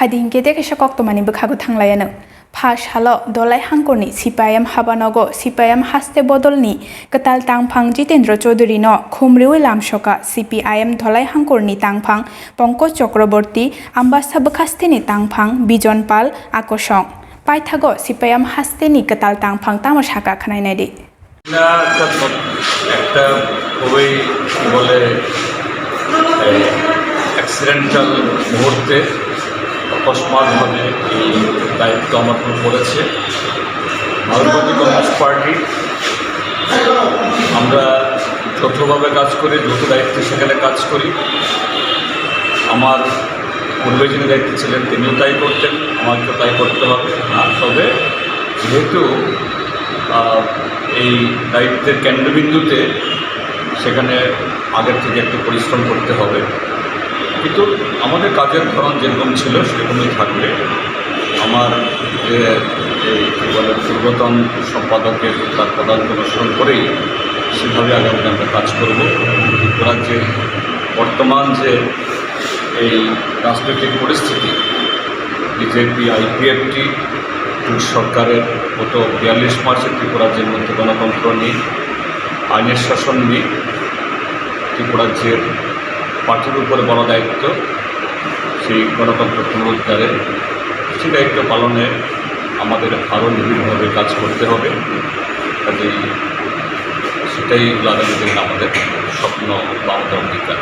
फाइदिं गेदे केसा कक्तमानि बखागु थांलायानो फास हालो दलाई हांकरनि सीपीआईएम हाबानगो सीपीआईएम हास्ते बदलनि कताल तांफां जितेंद्र चौधुरी न खुमरिउ लामसका सीपीआईएम धलाई हांकरनि तांफां पंकज चक्रवर्ती आम्बासा बखास्तेनि तांफां बिजन पाल आकर्षण पाइथागो सीपीआईएम हास्तेनि कताल तांफां तामसाका खानायनायदि একটা খুবই বলে অ্যাক্সিডেন্টাল মুহূর্তে অকস্মাৎভাবে এই দায়িত্ব আমার উপর পড়েছে। ভারতীয় কমিউনিস্ট পার্টি আমরা যৌথভাবে কাজ করি, যৌথ দায়িত্বে সেখানে কাজ করি। আমার পূর্বে যিনি দায়িত্বে ছিলেন তিনিও তাই করতেন, আমাকেও তাই করতে হবে। তবে যেহেতু এই দায়িত্বের কেন্দ্রবিন্দুতে সেখানে আগের থেকে একটু পরিশ্রম করতে হবে, কিন্তু আমাদের কাজের ধরন যেরকম ছিল সেরকমই থাকবে। আমার যে বলে পূর্বতন সম্পাদকের তার পদাঙ্ক অনুসরণ করেই সেভাবে আগামী আমরা কাজ করব। রাজ্যে বর্তমান যে এই রাজনৈতিক পরিস্থিতি, বিজেপি আইপিএফটি সরকারের গত 42 মাসে ত্রিপুরাজ্যের মধ্যে গণতন্ত্র নেই, আইনের শাসন নেই। ত্রিপুরাজ্যের পার্টির উপরে বড় দায়িত্ব সেই গণতন্ত্র পুনরুদ্ধারের, সেই দায়িত্ব পালনে আমাদের আরও নিবিড়ভাবে কাজ করতে হবে। কাজেই সেটাই আগামী দিনে আমাদের স্বপ্ন বা আমাদের অধিকার।